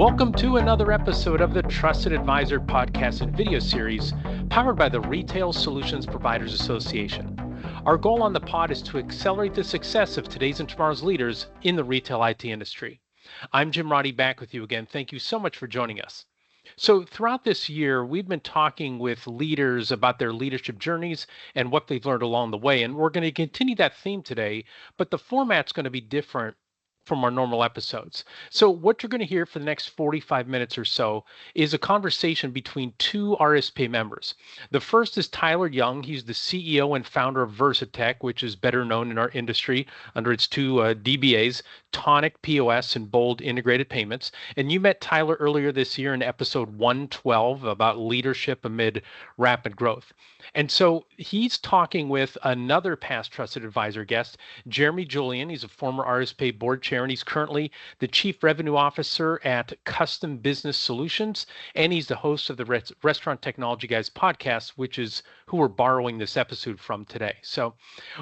Welcome to another episode of the Trusted Advisor podcast and video series powered by the Retail Solutions Providers Association. Our goal on the pod is to accelerate the success of today's and tomorrow's leaders in the retail IT industry. I'm Jim Roddy, back with you again. Thank you so much for joining us. So throughout this year, we've been talking with leaders about their leadership journeys and what they've learned along the way. And we're going to continue that theme today, but the format's going to be different from our normal episodes. So what you're going to hear for the next 45 minutes or so is a conversation between two RSPA members. The first is Tyler Young. He's the CEO and founder of Versatech, which is better known in our industry under its two DBAs, Tonic, POS, and Bold Integrated Payments. And you met Tyler earlier this year in episode 112 about leadership amid rapid growth. And so he's talking with another past trusted advisor guest, Jeremy Julian. He's a former RSPA board chair, and he's currently the Chief Revenue Officer at Custom Business Solutions, and he's the host of the Restaurant Technology Guys podcast, which is who we're borrowing this episode from today. So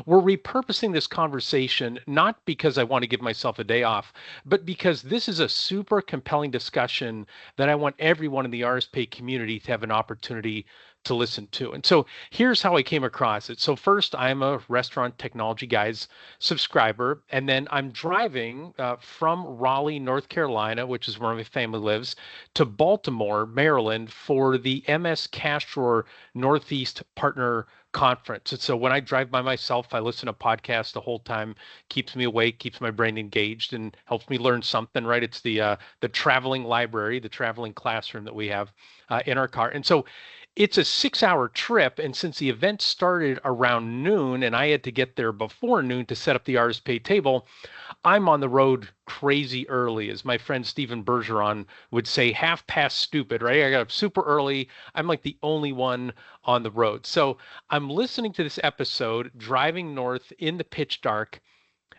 we're repurposing this conversation, not because I want to give myself a day off, but because this is a super compelling discussion that I want everyone in the RSPA community to have an opportunity to listen to. And so here's how I came across it. So first, I'm a Restaurant Technology Guys subscriber, and then I'm driving from Raleigh, North Carolina, which is where my family lives, to Baltimore, Maryland for the MS Cash Drawer Northeast Partner Conference. And so when I drive by myself, I listen to podcasts the whole time, keeps me awake, keeps my brain engaged, and helps me learn something, right? It's the traveling library, the traveling classroom that we have in our car. And so it's a 6-hour trip, and since the event started around noon and I had to get there before noon to set up the RSPA table, I'm on the road crazy early. As my friend Stephen Bergeron would say, half past stupid, right? I got up super early. I'm like the only one on the road. So I'm listening to this episode, driving north in the pitch dark,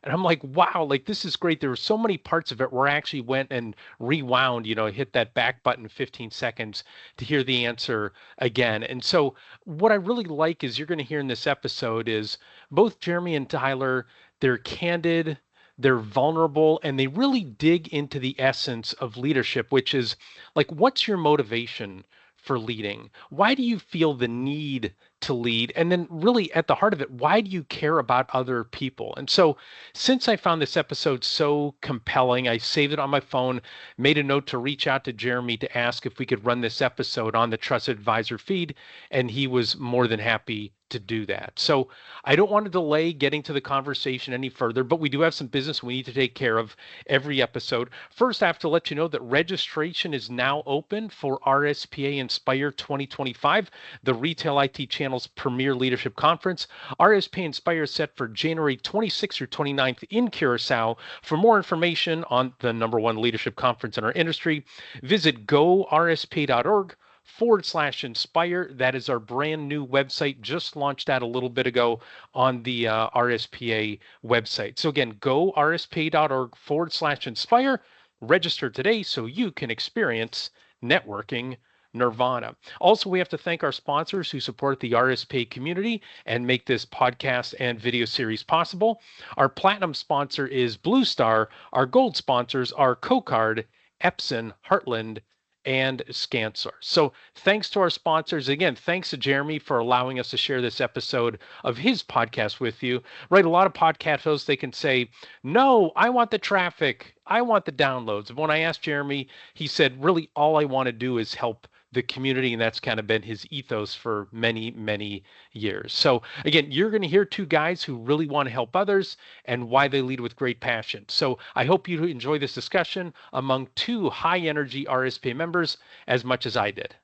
and I'm like, wow, like this is great. There were so many parts of it where I actually went and rewound, hit that back button 15 seconds to hear the answer again. And so what I really like is you're going to hear in this episode is both Jeremy and Tyler, they're candid, they're vulnerable, and they really dig into the essence of leadership, which is like, what's your motivation for leading? Why do you feel the need to lead? And then really at the heart of it, why do you care about other people? And so since I found this episode so compelling, I saved it on my phone, made a note to reach out to Jeremy to ask if we could run this episode on the Trusted Advisor feed, and he was more than happy to do that. So I don't want to delay getting to the conversation any further, but we do have some business we need to take care of every episode. First, I have to let you know that registration is now open for RSPA Inspire 2025, the Retail IT Channel's premier leadership conference. RSPA Inspire is set for January 26th through 29th in Curacao. For more information on the #1 leadership conference in our industry, visit gorspa.org/inspire. That is our brand new website, just launched that a little bit ago on the RSPA website. So again, gorspa.org/inspire. Register today so you can experience networking nirvana. Also, we have to thank our sponsors who support the RSPA community and make this podcast and video series possible. Our platinum sponsor is Blue Star. Our gold sponsors are CoCard, Epson, Heartland, and ScanSource. So thanks to our sponsors. Again, thanks to Jeremy for allowing us to share this episode of his podcast with you. Right, a lot of podcast hosts, they can say, no, I want the traffic, I want the downloads. And when I asked Jeremy, he said, really, all I want to do is help the community, and that's kind of been his ethos for many, many years. So again, you're going to hear two guys who really want to help others and why they lead with great passion. So I hope you enjoy this discussion among two high-energy RSPA members as much as I did.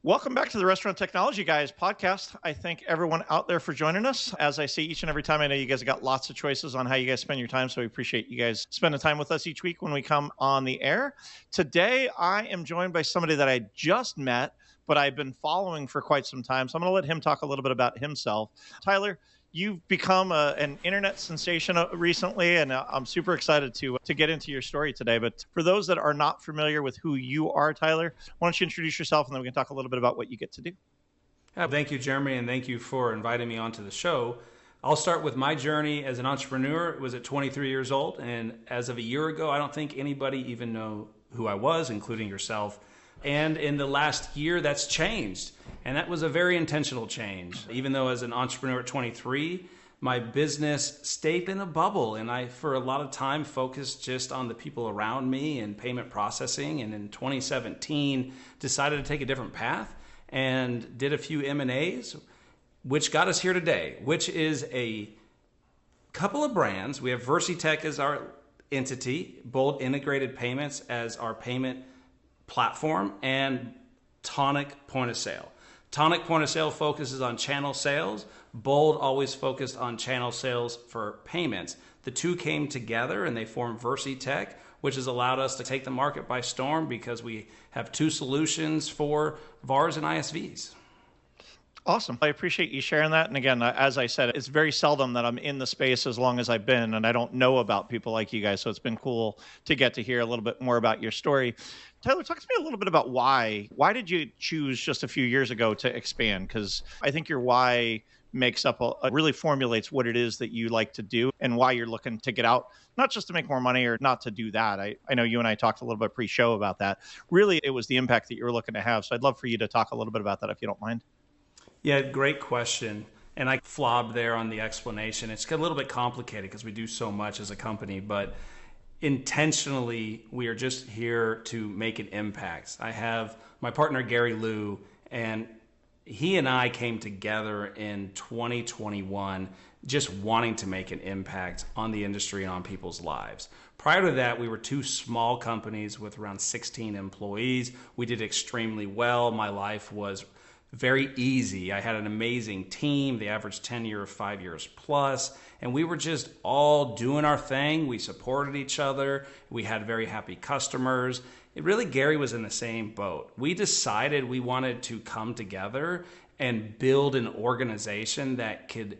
Welcome back to the Restaurant Technology Guys podcast. I thank everyone out there for joining us. As I say each and every time, I know you guys have got lots of choices on how you guys spend your time, so we appreciate you guys spending time with us each week when we come on the air. Today, I am joined by somebody that I just met, but I've been following for quite some time, so I'm going to let him talk a little bit about himself. Tyler, you've become an internet sensation recently, and I'm super excited to get into your story today. But for those that are not familiar with who you are, Tyler, why don't you introduce yourself, and then we can talk a little bit about what you get to do. Thank you, Jeremy, and thank you for inviting me onto the show. I'll start with my journey as an entrepreneur. It was at 23 years old, and as of a year ago, I don't think anybody even know who I was, including yourself. And in the last year, that's changed. And that was a very intentional change. Even though as an entrepreneur at 23, my business stayed in a bubble. And I, for a lot of time, focused just on the people around me and payment processing. And in 2017, decided to take a different path and did a few M&As, which got us here today, which is a couple of brands. We have VersiTech as our entity, Bold Integrated Payments as our payment platform, and Tonic Point of Sale. Tonic Point of Sale focuses on channel sales. Bold always focused on channel sales for payments. The two came together and they formed VersiTech, which has allowed us to take the market by storm because we have two solutions for VARs and ISVs. Awesome. I appreciate you sharing that. And again, as I said, it's very seldom that I'm in the space as long as I've been, and I don't know about people like you guys. So it's been cool to get to hear a little bit more about your story. Tyler, talk to me a little bit about why. Why did you choose just a few years ago to expand? Because I think your why makes up really formulates what it is that you like to do and why you're looking to get out, not just to make more money or not to do that. I know you and I talked a little bit pre-show about that. Really, it was the impact that you were looking to have. So I'd love for you to talk a little bit about that if you don't mind. Yeah, great question. And I flobbed there on the explanation. It's a little bit complicated because we do so much as a company, but intentionally, we are just here to make an impact. I have my partner, Gary Liu, and he and I came together in 2021 just wanting to make an impact on the industry and on people's lives. Prior to that, we were two small companies with around 16 employees. We did extremely well. My life was very easy. I had an amazing team, the average tenure of 5 years plus, and we were just all doing our thing. We supported each other. We had very happy customers. Gary was in the same boat. We decided we wanted to come together and build an organization that could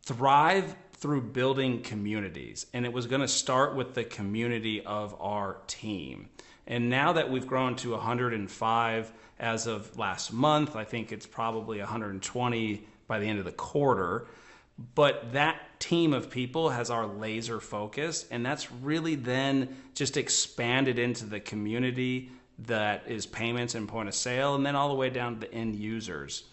thrive through building communities. And it was going to start with the community of our team. And now that we've grown to 105 as of last month, I think it's probably 120 by the end of the quarter. But that team of people has our laser focus, and that's really then just expanded into the community that is payments and point of sale, and then all the way down to the end users.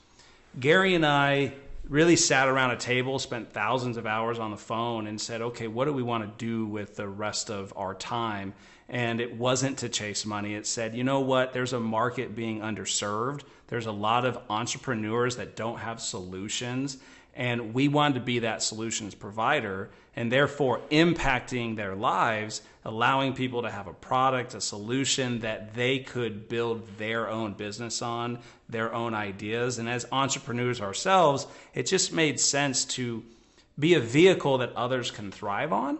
Gary and I really sat around a table, spent thousands of hours on the phone, and said, okay, what do we want to do with the rest of our time? And it wasn't to chase money. It said, you know what? There's a market being underserved. There's a lot of entrepreneurs that don't have solutions. And we wanted to be that solutions provider and therefore impacting their lives, allowing people to have a product, a solution that they could build their own business on, their own ideas. And as entrepreneurs ourselves, it just made sense to be a vehicle that others can thrive on.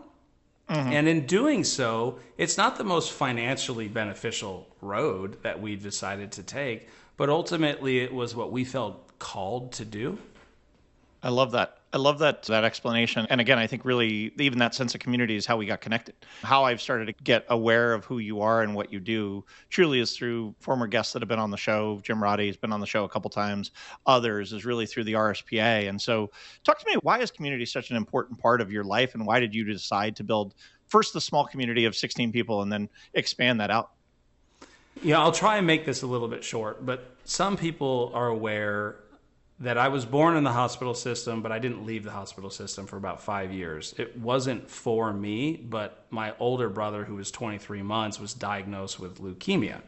Mm-hmm. And in doing so, it's not the most financially beneficial road that we decided to take, but ultimately it was what we felt called to do. I love that. I love that explanation. And again, I think really even that sense of community is how we got connected. How I've started to get aware of who you are and what you do truly is through former guests that have been on the show. Jim Roddy has been on the show a couple times. Others is really through the RSPA. And so talk to me, why is community such an important part of your life? And why did you decide to build first the small community of 16 people and then expand that out? Yeah, I'll try and make this a little bit short, but some people are aware that I was born in the hospital system, but I didn't leave the hospital system for about 5 years. It wasn't for me, but my older brother, who was 23 months, was diagnosed with leukemia.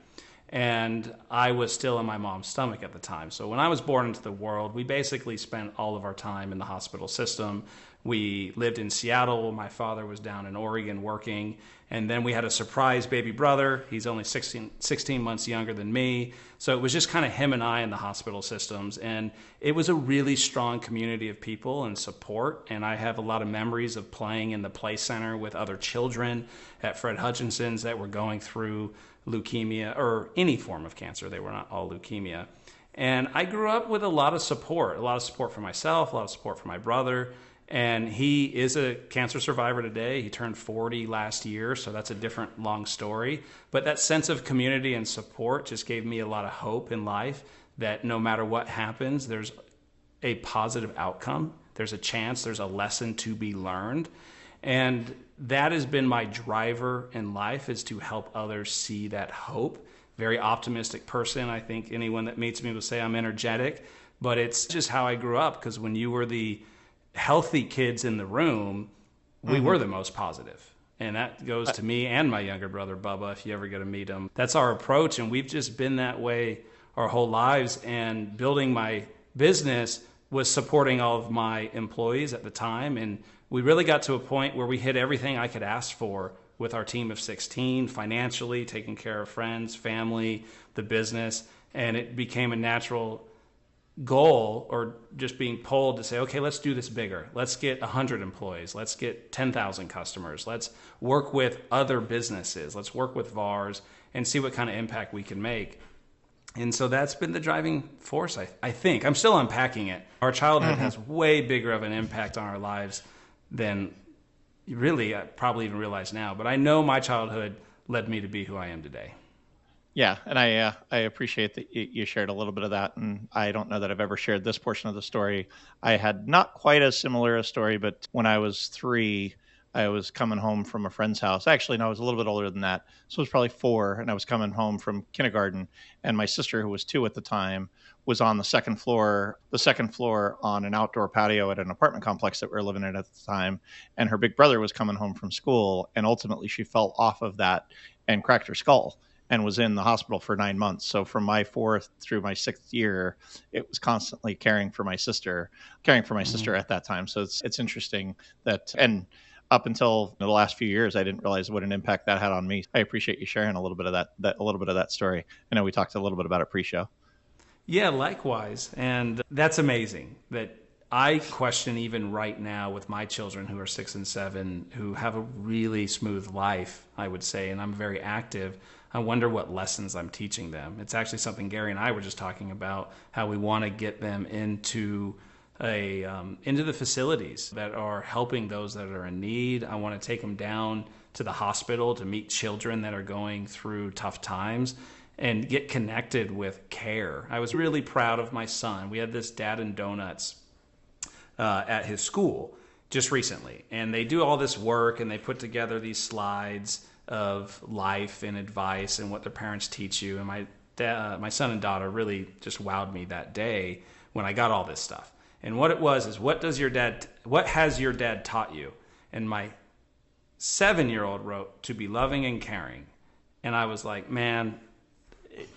And I was still in my mom's stomach at the time. So when I was born into the world, we basically spent all of our time in the hospital system. We lived in Seattle. My father was down in Oregon working. And then we had a surprise baby brother. He's only 16 months younger than me. So it was just kind of him and I in the hospital systems. And it was a really strong community of people and support. And I have a lot of memories of playing in the play center with other children at Fred Hutchinson's that were going through leukemia or any form of cancer. They were not all leukemia. And I grew up with a lot of support for myself, a lot of support for my brother. And he is a cancer survivor today. He turned 40 last year, so that's a different long story. But that sense of community and support just gave me a lot of hope in life that no matter what happens, there's a positive outcome. There's a chance, there's a lesson to be learned. And that has been my driver in life, is to help others see that hope. Very optimistic person. I think anyone that meets me will say I'm energetic, but it's just how I grew up, because when you were the healthy kids in the room, we were the most positive. And that goes to me and my younger brother, Bubba, if you ever get to meet him. That's our approach, and we've just been that way our whole lives. And building my business was supporting all of my employees at the time, and we really got to a point where we hit everything I could ask for with our team of 16, financially, taking care of friends, family, the business, and it became a natural goal, or just being pulled to say, okay, let's do this bigger. Let's get 100 employees. Let's get 10,000 customers. Let's work with other businesses. Let's work with VARs and see what kind of impact we can make. And so that's been the driving force, I think. I'm still unpacking it. Our childhood has way bigger of an impact on our lives than really I probably even realize now. But I know my childhood led me to be who I am today. Yeah, and I appreciate that you shared a little bit of that, and I don't know that I've ever shared this portion of the story. I had not quite as similar a story, but when I was 3, I was coming home from a friend's house. Actually, no, I was a little bit older than that, so it was probably 4, and I was coming home from kindergarten, and my sister, who was 2 at the time, was on the second floor on an outdoor patio at an apartment complex that we were living in at the time, and her big brother was coming home from school, and ultimately she fell off of that and cracked her skull, and was in the hospital for 9 months. So from my 4th through my 6th year, it was constantly caring for my sister at that time. So it's interesting that, and up until the last few years, I didn't realize what an impact that had on me. I appreciate you sharing a little bit of that story. I know we talked a little bit about it pre-show. Yeah, likewise. And that's amazing that I question even right now with my children who are 6 and 7, who have a really smooth life, I would say, and I'm very active. I wonder what lessons I'm teaching them. It's actually something Gary and I were just talking about, how we want to get them into the facilities that are helping those that are in need. I want to take them down to the hospital to meet children that are going through tough times and get connected with care. I was really proud of my son. We had this Dad and Donuts at his school just recently, and they do all this work and they put together these slides of life and advice and what their parents teach you. And my son and daughter really just wowed me that day when I got all this stuff. And what it was is, what has your dad taught you? And my 7-year-old wrote, to be loving and caring. And I was like, man,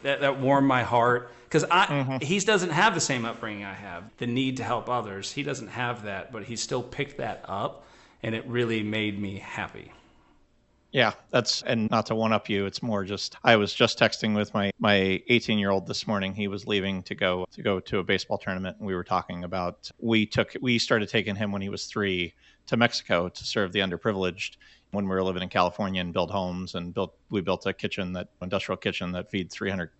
that warmed my heart, because he doesn't have the same upbringing I have, the need to help others. He doesn't have that, but he still picked that up, and it really made me happy. Yeah, and not to one up you, it's more just, I was just texting with my 18-year-old this morning. He was leaving to go to a baseball tournament, and we were talking about, we started taking him when he was 3 to Mexico to serve the underprivileged when we were living in California, and build homes, and we built a industrial kitchen that feeds 300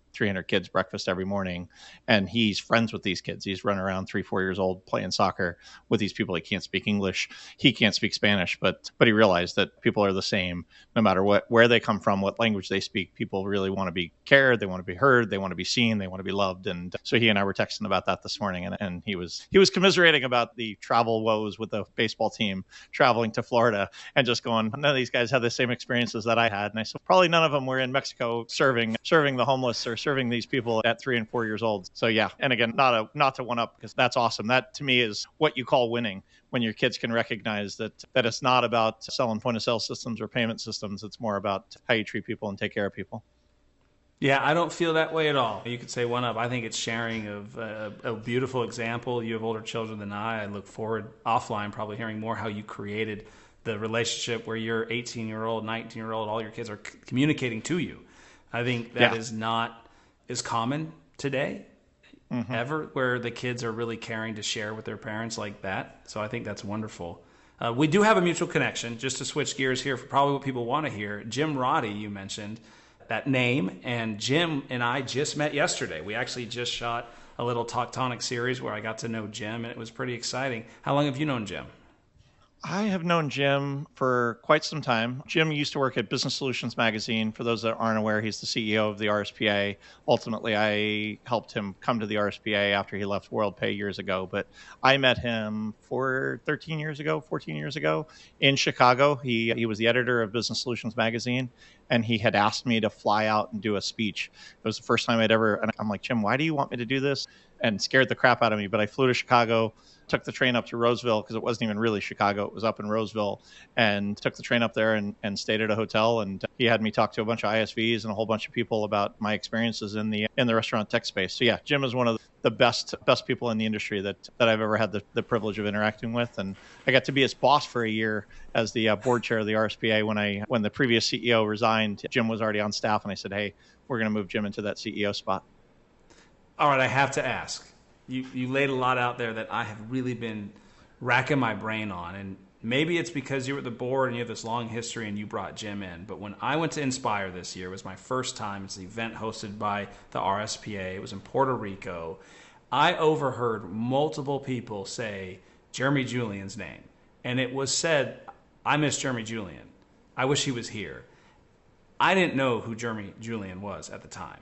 kids breakfast every morning. And he's friends with these kids. He's running around 3-4 years old playing soccer with these people. He can't speak English. He can't speak Spanish, but he realized that people are the same no matter where they come from, what language they speak. People really want to be cared. They want to be heard. They want to be seen. They want to be loved. And so he and I were texting about that this morning, and he was commiserating about the travel woes with the baseball team traveling to Florida, and just going, none of these guys had the same experiences that I had. And I said, probably none of them were in Mexico serving the homeless or serving these people at 3 and 4 years old. So yeah, and again, not to one up, because that's awesome. That to me is what you call winning, when your kids can recognize that it's not about selling point of sale systems or payment systems. It's more about how you treat people and take care of people. Yeah, I don't feel that way at all. You could say one up. I think it's sharing of a beautiful example. You have older children than I. I look forward offline probably hearing more how you created the relationship where your 18-year-old, 19-year-old, all your kids are communicating to you. I think that is not as common today, ever, where the kids are really caring to share with their parents like that. So I think that's wonderful. We do have a mutual connection, just to switch gears here for probably what people want to hear. Jim Roddy, you mentioned that name, and Jim and I just met yesterday. We actually just shot a little Tonic series where I got to know Jim, and it was pretty exciting. How long have you known Jim? I have known Jim for quite some time. Jim used to work at Business Solutions Magazine. For those that aren't aware, he's the CEO of the RSPA. Ultimately, I helped him come to the RSPA after he left WorldPay years ago. But I met him 13 years ago, 14 years ago in Chicago. He was the editor of Business Solutions Magazine, and he had asked me to fly out and do a speech. It was the first time I'd ever, and I'm like, Jim, why do you want me to do this? And scared the crap out of me. But I flew to Chicago, took the train up to Roseville because it wasn't even really Chicago. It was up in Roseville, and took the train up there and stayed at a hotel. And he had me talk to a bunch of ISVs and a whole bunch of people about my experiences in the restaurant tech space. So yeah, Jim is one of the best people in the industry that I've ever had the privilege of interacting with. And I got to be his boss for a year as the board chair of the RSPA. When the previous CEO resigned, Jim was already on staff, and I said, hey, we're going to move Jim into that CEO spot. All right, I have to ask. You laid a lot out there that I have really been racking my brain on, and maybe it's because you were at the board and you have this long history and you brought Jim in. But when I went to Inspire this year, it was my first time. It's an event hosted by the RSPA. It was in Puerto Rico. I overheard multiple people say Jeremy Julian's name, and it was said, I miss Jeremy Julian. I wish he was here. I didn't know who Jeremy Julian was at the time.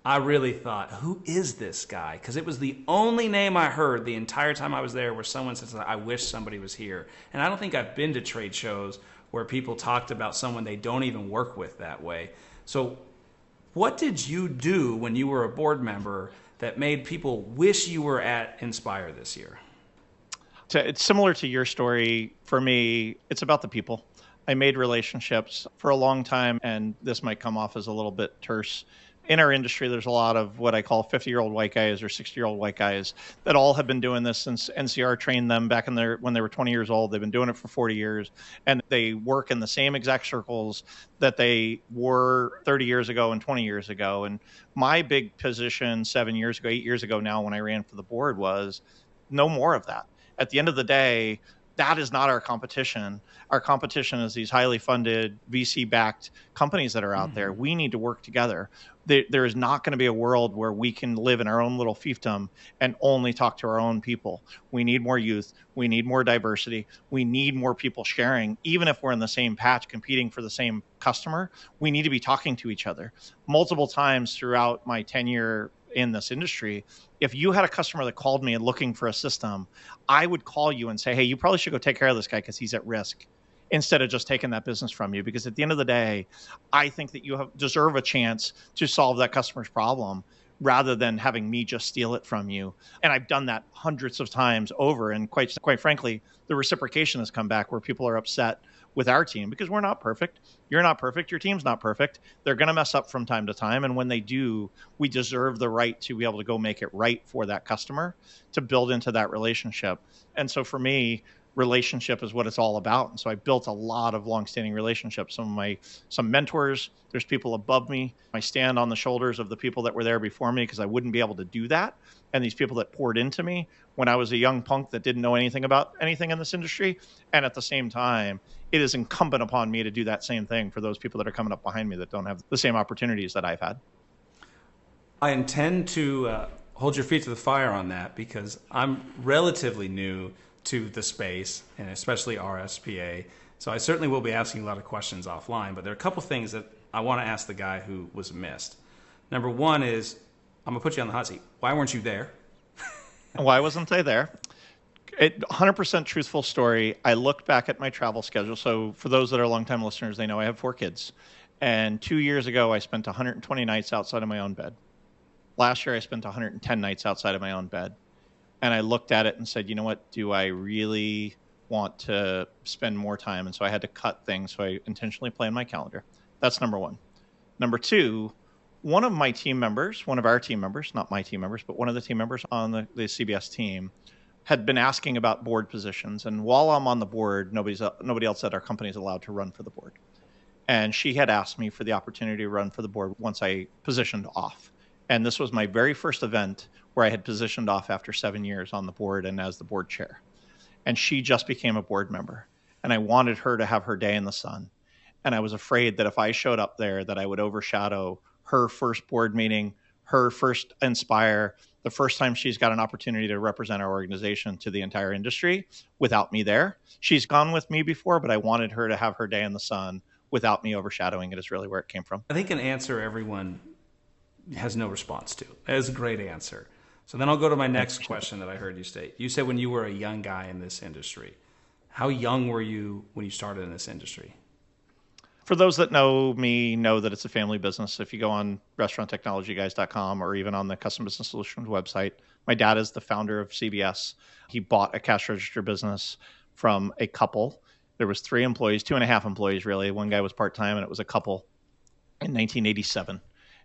I really thought, who is this guy? Because it was the only name I heard the entire time I was there where someone said, I wish somebody was here. And I don't think I've been to trade shows where people talked about someone they don't even work with that way. So what did you do when you were a board member that made people wish you were at Inspire this year? It's similar to your story. For me, it's about the people. I made relationships for a long time, and this might come off as a little bit terse. In our industry, there's a lot of what I call 50-year-old white guys or 60-year-old white guys that all have been doing this since NCR trained them back when they were 20 years old. They've been doing it for 40 years, and they work in the same exact circles that they were 30 years ago and 20 years ago. And my big position 8 years ago now, when I ran for the board, was no more of that. At the end of the day, that is not our competition. Our competition is these highly funded VC-backed companies that are out there. We need to work together. There is not going to be a world where we can live in our own little fiefdom and only talk to our own people. We need more youth. We need more diversity. We need more people sharing. Even if we're in the same patch competing for the same customer, we need to be talking to each other. Multiple times throughout my tenure in this industry, if you had a customer that called me and looking for a system, I would call you and say, hey, you probably should go take care of this guy because he's at risk, instead of just taking that business from you. Because at the end of the day, I think that you deserve a chance to solve that customer's problem rather than having me just steal it from you. And I've done that hundreds of times over. And quite frankly, the reciprocation has come back where people are upset with our team because we're not perfect. You're not perfect. Your team's not perfect. They're going to mess up from time to time. And when they do, we deserve the right to be able to go make it right for that customer, to build into that relationship. And so for me, relationship is what it's all about. And so I built a lot of longstanding relationships. Some mentors, there's people above me. I stand on the shoulders of the people that were there before me because I wouldn't be able to do that. And these people that poured into me when I was a young punk that didn't know anything about anything in this industry. And at the same time, it is incumbent upon me to do that same thing for those people that are coming up behind me that don't have the same opportunities that I've had. I intend to hold your feet to the fire on that because I'm relatively new to the space, and especially RSPA. So I certainly will be asking a lot of questions offline, but there are a couple things that I want to ask the guy who was missed. Number one is, I'm going to put you on the hot seat. Why weren't you there? Why wasn't I there? 100% truthful story. I looked back at my travel schedule. So for those that are longtime listeners, they know I have 4 kids. And 2 years ago, I spent 120 nights outside of my own bed. Last year, I spent 110 nights outside of my own bed. And I looked at it and said, you know what, do I really want to spend more time? And so I had to cut things. So I intentionally planned my calendar. That's number one. Number two, one of our team members, not my team members, but one of the team members on the CBS team had been asking about board positions. And while I'm on the board, nobody else at our company is allowed to run for the board. And she had asked me for the opportunity to run for the board once I positioned off. And this was my very first event where I had positioned off after 7 years on the board and as the board chair. And she just became a board member. And I wanted her to have her day in the sun. And I was afraid that if I showed up there, that I would overshadow her first board meeting, her first Inspire, the first time she's got an opportunity to represent our organization to the entire industry without me there. She's gone with me before, but I wanted her to have her day in the sun without me overshadowing it is really where it came from. I think an answer everyone has no response to. That is a great answer. So then I'll go to my next question that I heard you state. You said when you were a young guy in this industry. How young were you when you started in this industry? For those that know me, know that it's a family business. If you go on restauranttechnologyguys.com or even on the Custom Business Solutions website, my dad is the founder of CBS. He bought a cash register business from a couple. There was 3 employees, 2.5 employees really. One guy was part-time, and it was a couple in 1987.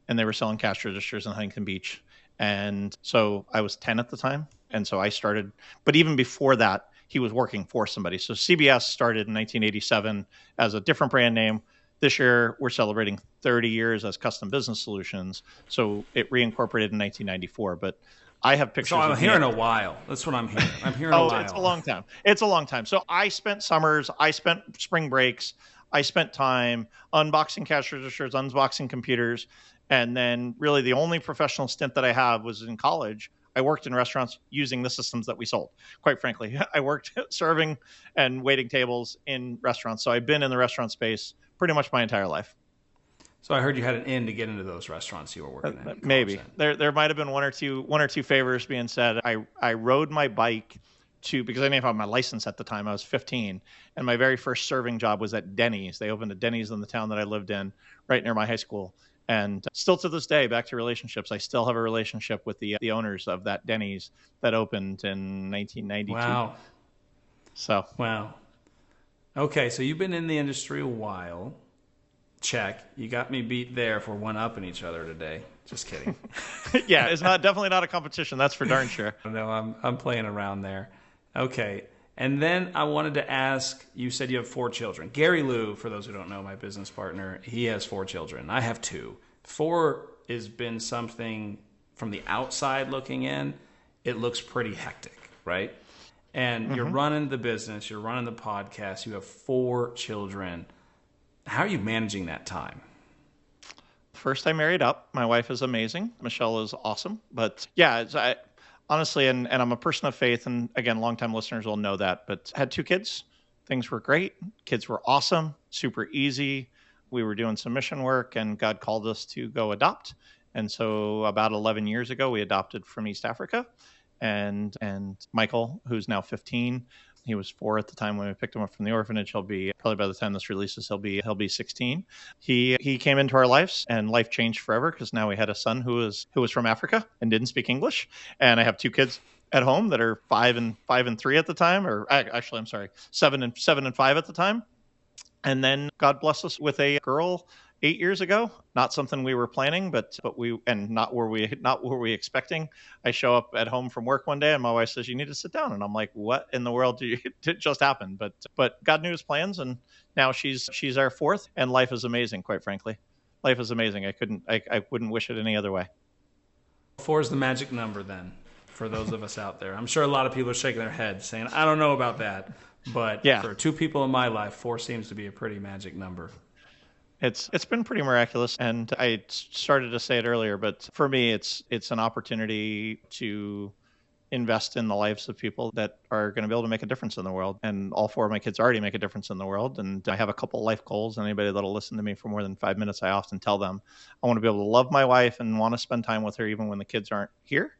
And they were selling cash registers in Huntington Beach. And so I was 10 at the time. And so I started, but even before that, he was working for somebody. So CBS started in 1987 as a different brand name. This year, we're celebrating 30 years as Custom Business Solutions. So it reincorporated in 1994. But I have pictures. So I'm hearing a while. That's what I'm hearing. I'm hearing a while. It's a long time. It's a long time. So I spent summers, I spent spring breaks, I spent time unboxing cash registers, unboxing computers. And then really the only professional stint that I have was in college. I worked in restaurants using the systems that we sold. Quite frankly, I worked serving and waiting tables in restaurants. So I've been in the restaurant space pretty much my entire life. So I heard you had an in to get into those restaurants you were working at. Maybe there might have been one or two favors being said. I rode my bike because I didn't have my license at the time. I was 15, and my very first serving job was at Denny's. They opened a Denny's in the town that I lived in, right near my high school. And still to this day, back to relationships, I still have a relationship with the owners of that Denny's that opened in 1992. Wow. So. Wow. Okay, so you've been in the industry a while. Check. You got me beat there for one-upping each other today. Just kidding. Yeah, it's definitely not a competition. That's for darn sure. No, I'm playing around there. Okay. And then I wanted to ask, you said you have 4 children. Gary Lou, for those who don't know, my business partner, he has 4 children. I have 2. 4 has been something from the outside looking in, it looks pretty hectic, right? And you're running the business, you're running the podcast, you have 4 children. How are you managing that time? First, I married up. My wife is amazing. Michelle is awesome. But yeah, honestly, and I'm a person of faith, and again, longtime listeners will know that, but had 2 kids. Things were great. Kids were awesome, super easy. We were doing some mission work, and God called us to go adopt. And so about 11 years ago, we adopted from East Africa. And Michael, who's now 15, he was 4 at the time when we picked him up from the orphanage. He'll be, probably by the time this releases, he'll be 16. He came into our lives, and life changed forever because now we had a son who was from Africa and didn't speak English. And I have 2 kids at home that are 5 and 3 at the time, or actually, I'm sorry, 7 and 5 at the time. And then God bless us with a girl 8 years ago. Not something we were planning, but not were we expecting. I show up at home from work one day, and my wife says, "You need to sit down." And I'm like, "What in the world did just happen?" But God knew His plans, and now she's our 4th, and life is amazing. Quite frankly, life is amazing. I wouldn't wish it any other way. 4 is the magic number, then, for those of us out there. I'm sure a lot of people are shaking their heads, saying, "I don't know about that." But yeah, for 2 people in my life, 4 seems to be a pretty magic number. It's been pretty miraculous, and I started to say it earlier, but for me, it's an opportunity to invest in the lives of people that are going to be able to make a difference in the world. And all 4 of my kids already make a difference in the world. And I have a couple life goals. Anybody that'll listen to me for more than 5 minutes, I often tell them I want to be able to love my wife and want to spend time with her even when the kids aren't here,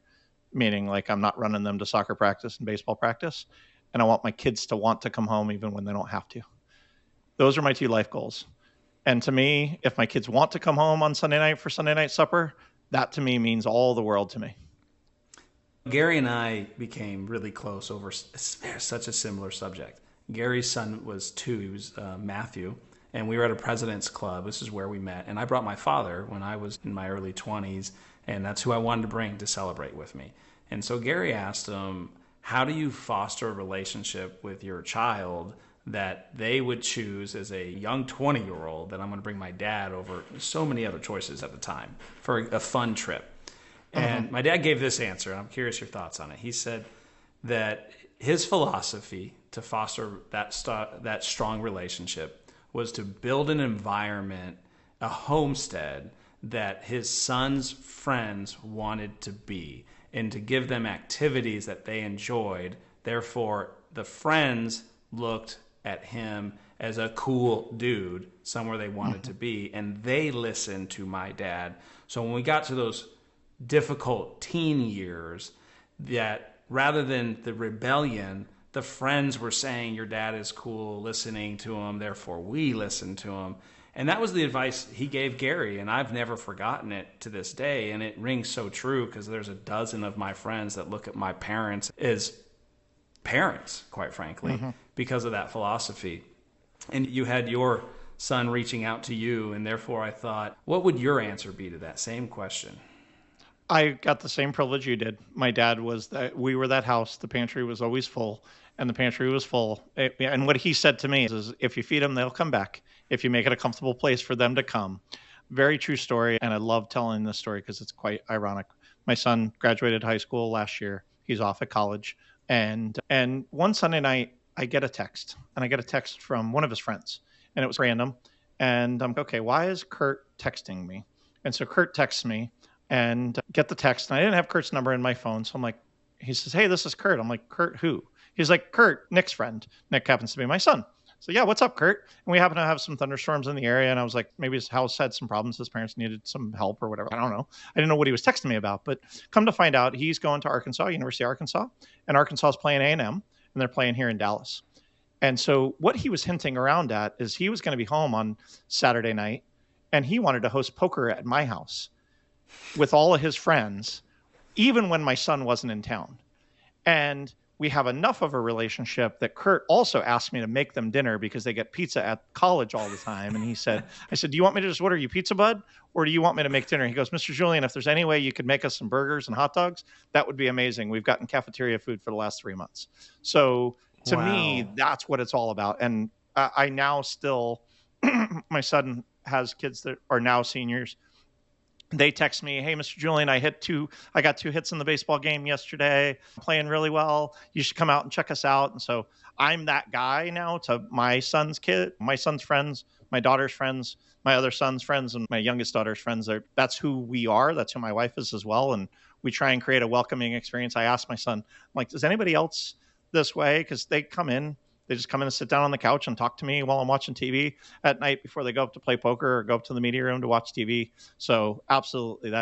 meaning like I'm not running them to soccer practice and baseball practice. And I want my kids to want to come home even when they don't have to. Those are my 2 life goals. And to me, if my kids want to come home on Sunday night for Sunday night supper, that to me means all the world to me. Gary and I became really close over such a similar subject. Gary's son was 2. He was Matthew. And we were at a president's club. This is where we met. And I brought my father when I was in my early 20s. And that's who I wanted to bring to celebrate with me. And so Gary asked him, how do you foster a relationship with your child that they would choose as a young 20-year-old that I'm going to bring my dad over so many other choices at the time for a fun trip? And my dad gave this answer, and I'm curious your thoughts on it. He said that his philosophy to foster that strong relationship was to build an environment, a homestead, that his son's friends wanted to be. and to give them activities that they enjoyed. Therefore, the friends looked at him as a cool dude, somewhere they wanted to be, and they listened to my dad. So when we got to those difficult teen years, that rather than the rebellion, the friends were saying, your dad is cool, listening to him, therefore we listen to him. And that was the advice he gave Gary, and I've never forgotten it to this day. And it rings so true because there's a dozen of my friends that look at my parents as parents, quite frankly, because of that philosophy. And you had your son reaching out to you, and therefore I thought, what would your answer be to that same question? I got the same privilege you did. My dad was that we were that house. The pantry was always full, and the pantry was full. And what he said to me is, if you feed them, they'll come back. If you make it a comfortable place for them to come. Very true story. And I love telling this story because it's quite ironic. My son graduated high school last year. He's off at college. And one Sunday night, I get a text, and I get a text from one of his friends, and it was random. And I'm okay, why is Kurt texting me? And so Kurt texts me and get the text. And I didn't have Kurt's number in my phone. So I'm like, he says, hey, this is Kurt. I'm like, Kurt who? He's like, Kurt, Nick's friend. Nick happens to be my son. So yeah, what's up, Kurt? And we happen to have some thunderstorms in the area. And I was like, maybe his house had some problems. His parents needed some help or whatever. I don't know. I didn't know what he was texting me about. But come to find out, he's going to Arkansas, University of Arkansas. And Arkansas is playing A&M. And they're playing here in Dallas. And so what he was hinting around at is he was going to be home on Saturday night. And he wanted to host poker at my house with all of his friends, even when my son wasn't in town. And we have enough of a relationship that Kurt also asked me to make them dinner because they get pizza at college all the time. And he said, I said, do you want me to just order you pizza, bud? Or do you want me to make dinner? He goes, Mr. Julian, if there's any way you could make us some burgers and hot dogs, that would be amazing. We've gotten cafeteria food for the last 3 months. So to me, that's what it's all about. And I now still, my son has kids that are now seniors. They text me, hey, Mr. Julian, I got 2 hits in the baseball game yesterday. I'm playing really well. You should come out and check us out. And so I'm that guy now to my son's friends, my daughter's friends, my other son's friends, and my youngest daughter's friends. That's who we are. That's who my wife is as well. And we try and create a welcoming experience. I asked my son, I'm like, is anybody else this way? Because they just come in and sit down on the couch and talk to me while I'm watching TV at night before they go up to play poker or go up to the media room to watch TV. So absolutely,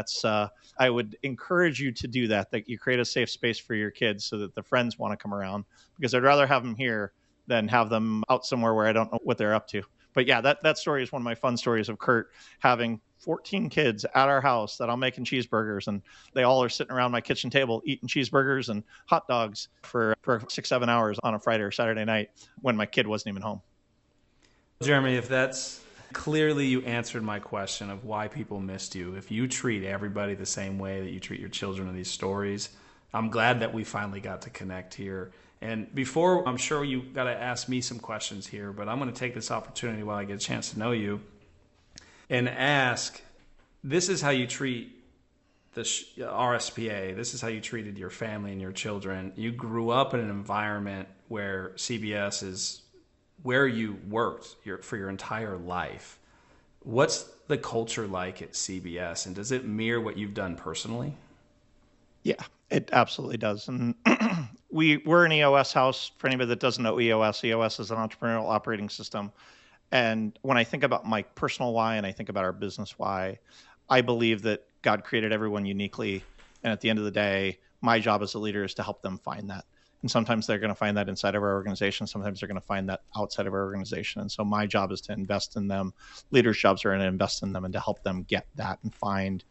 I would encourage you to do that you create a safe space for your kids so that the friends want to come around, because I'd rather have them here than have them out somewhere where I don't know what they're up to. But yeah, that story is one of my fun stories of Kurt having 14 kids at our house that I'm making cheeseburgers, and they all are sitting around my kitchen table eating cheeseburgers and hot dogs for 6-7 hours on a Friday or Saturday night when my kid wasn't even home. Jeremy, if that's clearly, you answered my question of why people missed you. If you treat everybody the same way that you treat your children in these stories, I'm glad that we finally got to connect here. And before, I'm sure you got to ask me some questions here, but I'm going to take this opportunity while I get a chance to know you and ask, this is how you treat the RSPA. This is how you treated your family and your children. You grew up in an environment where CBS is where you worked for your entire life. What's the culture like at CBS, and does it mirror what you've done personally? Yeah, it absolutely does. And we're an EOS house. For anybody that doesn't know EOS is an entrepreneurial operating system. And when I think about my personal why and I think about our business why, I believe that God created everyone uniquely. And at the end of the day, my job as a leader is to help them find that. And sometimes they're going to find that inside of our organization. Sometimes they're going to find that outside of our organization. And so my job is to invest in them. Leaders' jobs are to invest in them and to help them get that and find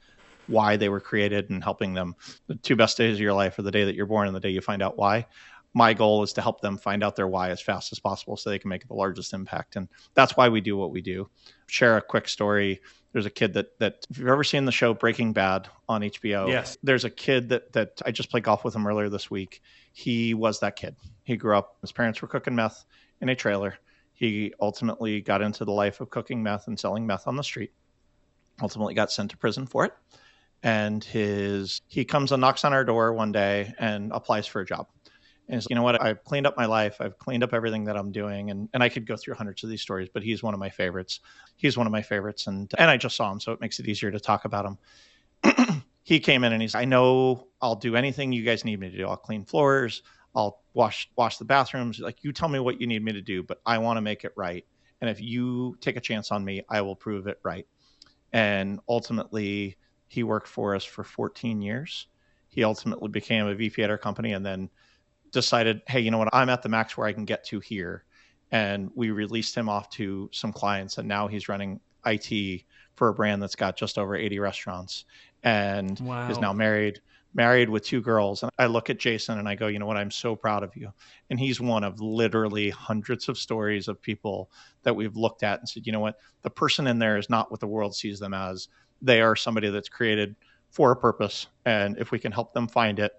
why they were created, and helping them. The 2 best days of your life are the day that you're born and the day you find out why. My goal is to help them find out their why as fast as possible so they can make the largest impact. And that's why we do what we do. Share a quick story. There's a kid that if you've ever seen the show Breaking Bad on HBO, yes, there's a kid that I just played golf with him earlier this week. He was that kid. He grew up, his parents were cooking meth in a trailer. He ultimately got into the life of cooking meth and selling meth on the street. Ultimately got sent to prison for it. And he comes and knocks on our door one day and applies for a job. And he's like, you know what? I've cleaned up my life. I've cleaned up everything that I'm doing. And I could go through hundreds of these stories, but he's one of my favorites. And I just saw him, so it makes it easier to talk about him. he came in and he's, I know I'll do anything you guys need me to do. I'll clean floors. I'll wash the bathrooms. Like, you tell me what you need me to do, but I want to make it right. And if you take a chance on me, I will prove it right. And ultimately, he worked for us for 14 years. He ultimately became a VP at our company and then decided, hey, you know what? I'm at the max where I can get to here. And we released him off to some clients. And now he's running IT for a brand that's got just over 80 restaurants and is now married with 2 girls. And I look at Jason and I go, you know what? I'm so proud of you. And he's one of literally hundreds of stories of people that we've looked at and said, you know what? The person in there is not what the world sees them as. They are somebody that's created for a purpose. And if we can help them find it,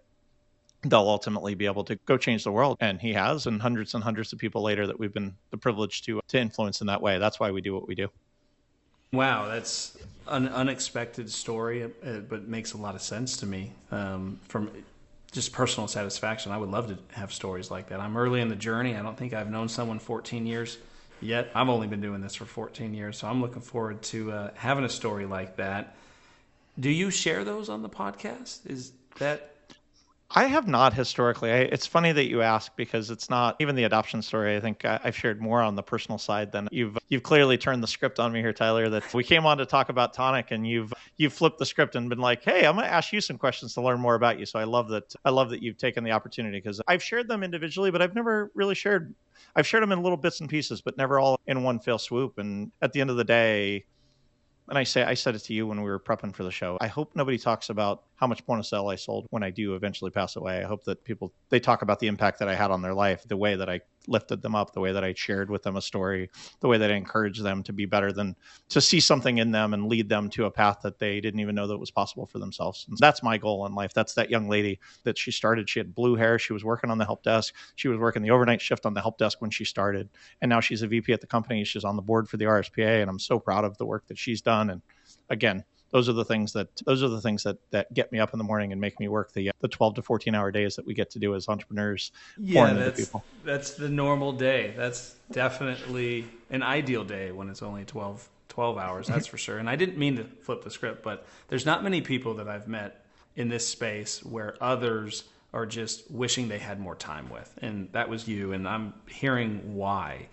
they'll ultimately be able to go change the world. And he has, and hundreds of people later that we've been the privilege to influence in that way. That's why we do what we do. Wow, that's an unexpected story, but makes a lot of sense to me from just personal satisfaction. I would love to have stories like that. I'm early in the journey. I don't think I've known someone 14 years yet. I've only been doing this for 14 years, so I'm looking forward to having a story like that. Do you share those on the podcast? Is that... I have not historically. It's funny that you ask because it's not even the adoption story. I think I've shared more on the personal side than you've clearly turned the script on me here, Tyler, that we came on to talk about Tonic and you've flipped the script and been like, hey, I'm going to ask you some questions to learn more about you. So I love that you've taken the opportunity because I've shared them individually, but I've never really I've shared them in little bits and pieces, but never all in one fell swoop. And at the end of the day, and I said it to you when we were prepping for the show, I hope nobody talks about how much point of sale I sold when I do eventually pass away. I hope that they talk about the impact that I had on their life, the way that I lifted them up, the way that I shared with them a story, the way that I encouraged them to be better than to see something in them and lead them to a path that they didn't even know that was possible for themselves. And that's my goal in life. That's that young lady that she had blue hair. She was working on the help desk. She was working the overnight shift on the help desk when she started. And now she's a VP at the company. She's on the board for the RSPA. And I'm so proud of the work that she's done. And again, those are the things that get me up in the morning and make me work the 12 to 14 hour days that we get to do as entrepreneurs. Yeah, that's the normal day. That's definitely an ideal day when it's only 12 hours. That's for sure. And I didn't mean to flip the script, but there's not many people that I've met in this space where others are just wishing they had more time with. And that was you. And I'm hearing why.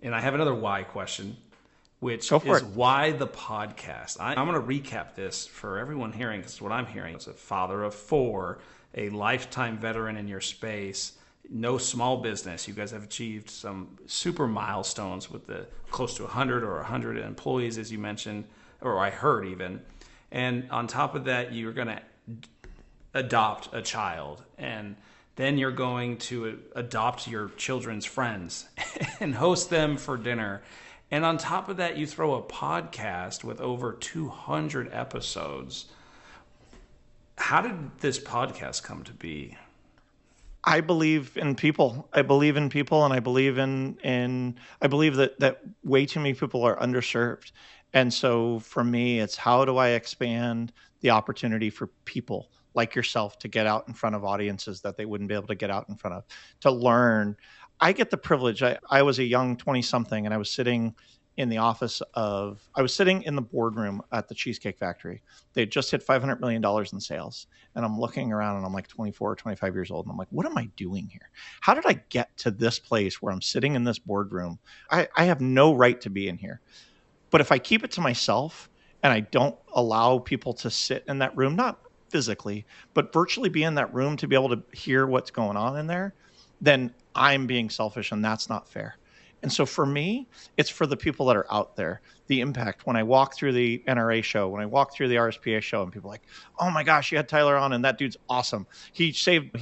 And I have another why question, which is why the podcast. I'm going to recap this for everyone hearing. This is what I'm hearing. As a father of 4, a lifetime veteran in your space, no small business. You guys have achieved some super milestones with the close to 100 or 100 employees, as you mentioned, or I heard even. And on top of that, you're going to adopt a child. And then you're going to adopt your children's friends and host them for dinner. And on top of that, you throw a podcast with over 200 episodes. How did this podcast come to be? I believe in people. I believe in people, and I believe I believe that way too many people are underserved. And so for me, it's how do I expand the opportunity for people like yourself to get out in front of audiences that they wouldn't be able to get out in front of, to learn. I get the privilege. I was a young 20-something, and I was sitting in the boardroom at the Cheesecake Factory. They had just hit $500 million in sales. And I'm looking around and I'm like 24 or 25 years old. And I'm like, what am I doing here? How did I get to this place where I'm sitting in this boardroom? I have no right to be in here. But if I keep it to myself and I don't allow people to sit in that room, not physically, but virtually be in that room to be able to hear what's going on in there, then I'm being selfish, and that's not fair. And so for me, it's for the people that are out there, the impact. When I walk through the NRA show, when I walk through the RSPA show, and people are like, oh my gosh, you had Tyler on and that dude's awesome. He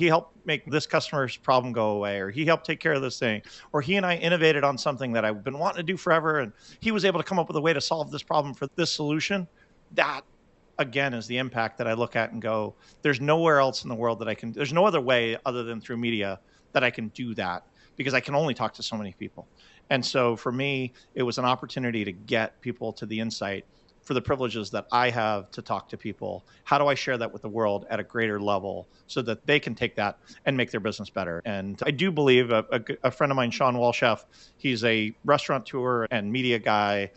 helped make this customer's problem go away, or he helped take care of this thing, or he and I innovated on something that I've been wanting to do forever, and he was able to come up with a way to solve this problem for this solution. That, again, is the impact that I look at and go, there's nowhere else in the world there's no other way other than through media that I can do that, because I can only talk to so many people. And so for me, it was an opportunity to get people to the insight for the privileges that I have to talk to people. How do I share that with the world at a greater level so that they can take that and make their business better? And I do believe a friend of mine, Sean Walchef, he's a restaurateur and media guy.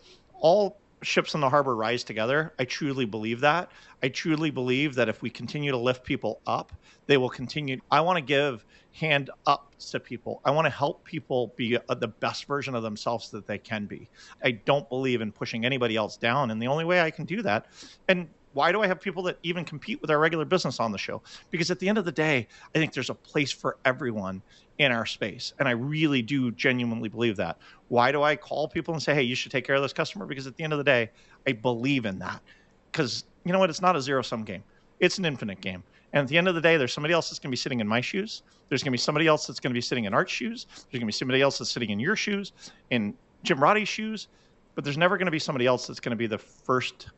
ships in the harbor rise together. I truly believe that. I truly believe that if we continue to lift people up, they will continue. I want to give hand up to people. I want to help people be the best version of themselves that they can be. I don't believe in pushing anybody else down. And the only way I can do that, and why do I have people that even compete with our regular business on the show? Because at the end of the day, I think there's a place for everyone in our space. And I really do genuinely believe that. Why do I call people and say, hey, you should take care of this customer? Because at the end of the day, I believe in that. Because you know what? It's not a zero-sum game. It's an infinite game. And at the end of the day, there's somebody else that's going to be sitting in my shoes. There's going to be somebody else that's going to be sitting in Art's shoes. There's going to be somebody else that's sitting in your shoes, in Jim Roddy's shoes. But there's never going to be somebody else that's going to be the first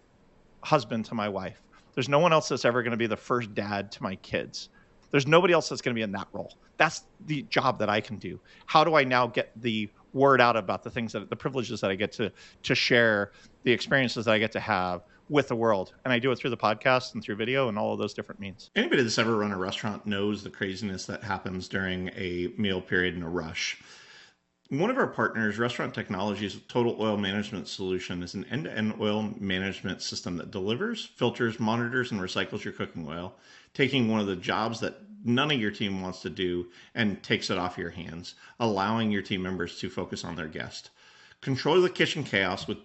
husband to my wife. There's no one else that's ever going to be the first dad to my kids. There's nobody else that's going to be in that role. That's the job that I can do. How do I now get the word out about the things that the privileges that I get to share, the experiences that I get to have with the world? And I do it through the podcast and through video and all of those different means. Anybody that's ever run a restaurant knows the craziness that happens during a meal period in a rush. One of our partners, Restaurant Technology's Total Oil Management Solution, is an end-to-end oil management system that delivers, filters, monitors, and recycles your cooking oil, taking one of the jobs that none of your team wants to do and takes it off your hands, allowing your team members to focus on their guest. Control the kitchen chaos with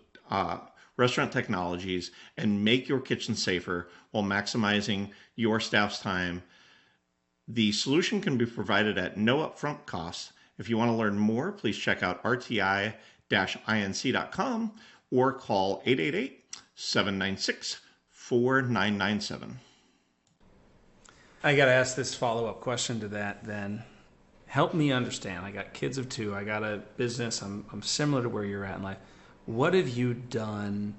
Restaurant Technologies and make your kitchen safer while maximizing your staff's time. The solution can be provided at no upfront cost. If you want to learn more, please check out rti-inc.com or call 888-796-4997. I got to ask this follow-up question to that then. Help me understand. I got kids of 2. I got a business. I'm similar to where you're at in life. What have you done,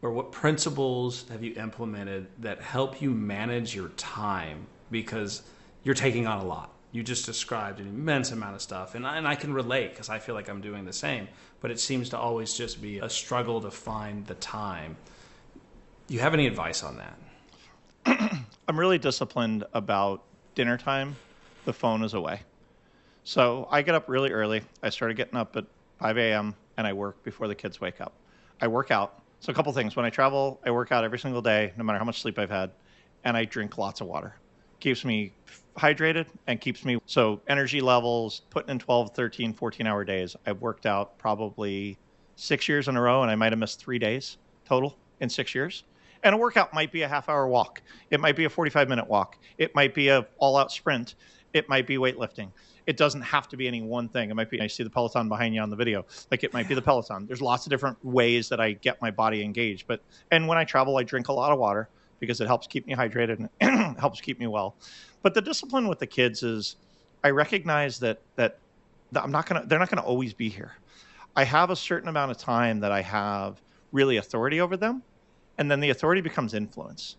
or what principles have you implemented that help you manage your time? Because you're taking on a lot. You just described an immense amount of stuff, and I can relate because I feel like I'm doing the same, but it seems to always just be a struggle to find the time. Do you have any advice on that? I'm really disciplined about dinner time. The phone is away. So I get up really early. I started getting up at 5 a.m. and I work before the kids wake up. I work out. So a couple things. When I travel, I work out every single day, no matter how much sleep I've had, and I drink lots of water. Keeps me hydrated and keeps me, so energy levels, putting in 12, 13, 14-hour days. I've worked out probably 6 years in a row, and I might have missed 3 days total in 6 years. And a workout might be a half-hour walk. It might be a 45-minute walk. It might be a all-out sprint. It might be weightlifting. It doesn't have to be any one thing. It might be, I see the Peloton behind you on the video. Like, it might be the Peloton. There's lots of different ways that I get my body engaged. And when I travel, I drink a lot of water because it helps keep me hydrated and helps keep me well. But the discipline with the kids is, I recognize that they're not gonna always be here. I have a certain amount of time that I have really authority over them, and then the authority becomes influence.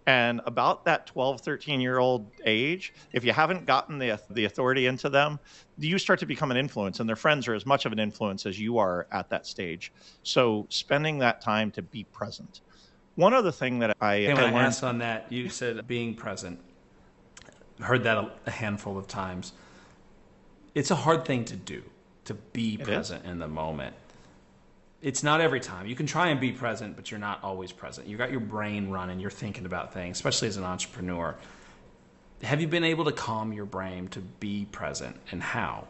And about that 12, 13-year-old age, if you haven't gotten the authority into them, you start to become an influence, and their friends are as much of an influence as you are at that stage. So spending that time to be present. One other thing that I learned... asked on that, you said being present. Heard that a handful of times. It's a hard thing to do, to be present in the moment. It's not every time. You can try and be present, but you're not always present. You got your brain running. You're thinking about things, especially as an entrepreneur. Have you been able to calm your brain to be present, and how?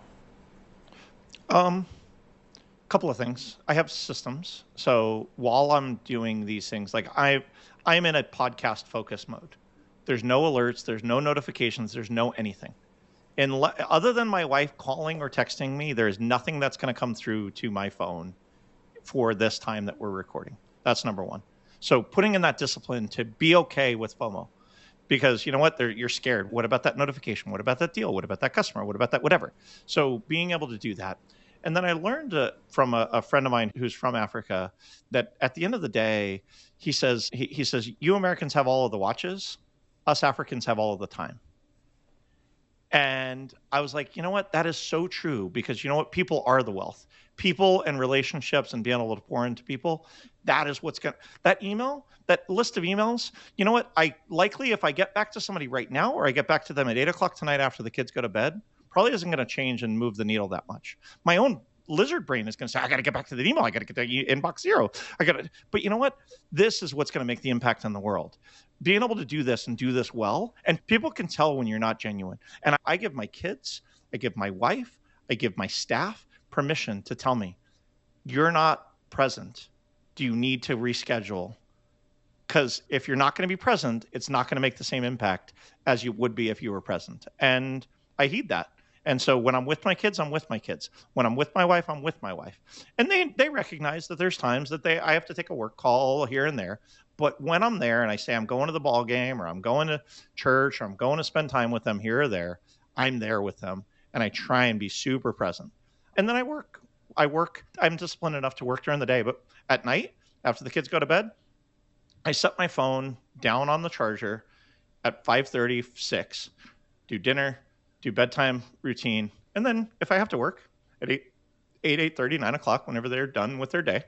Couple of things. I have systems. So while I'm doing these things, like I'm in a podcast focus mode. There's no alerts. There's no notifications. There's no anything. And other than my wife calling or texting me, there's nothing that's going to come through to my phone for this time that we're recording. That's number one. So putting in that discipline to be okay with FOMO, because you know what, you're scared. What about that notification? What about that deal? What about that customer? What about that whatever? So being able to do that. And then I learned from a friend of mine who's from Africa that at the end of the day, he says, you Americans have all of the watches. Us Africans have all of the time. And I was like, you know what? That is so true, because you know what? People are the wealth. People and relationships and being able to pour into people, that is what's going to, that email, that list of emails, you know what? If I get back to somebody right now, or I get back to them at 8 o'clock tonight after the kids go to bed, probably isn't going to change and move the needle that much. My own lizard brain is going to say, I got to get back to the email. I got to get to inbox 0. But you know what? This is what's going to make the impact on the world. Being able to do this and do this well. And people can tell when you're not genuine. And I give my kids, I give my wife, I give my staff permission to tell me, you're not present. Do you need to reschedule? Because if you're not going to be present, it's not going to make the same impact as you would be if you were present. And I heed that. And so when I'm with my kids, I'm with my kids. When I'm with my wife, I'm with my wife. And they recognize that there's times that I have to take a work call here and there. But when I'm there and I say I'm going to the ball game or I'm going to church or I'm going to spend time with them here or there, I'm there with them and I try and be super present. And then I work. I'm disciplined enough to work during the day, but at night, after the kids go to bed, I set my phone down on the charger at 5:30, 6, do dinner, do bedtime routine. And then if I have to work at 8:30, 9 o'clock, whenever they're done with their day,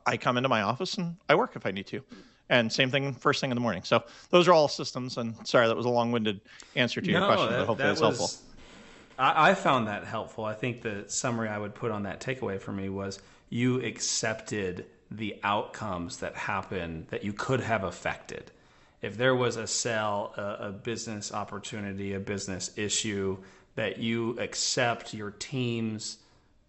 I come into my office and I work if I need to. And same thing first thing in the morning. So those are all systems. And sorry, that was a long-winded answer to your question, but hopefully it's helpful. I found that helpful. I think the summary I would put on that takeaway for me was you accepted the outcomes that happen that you could have affected. If there was a sale, a business opportunity, a business issue, that you accept your team's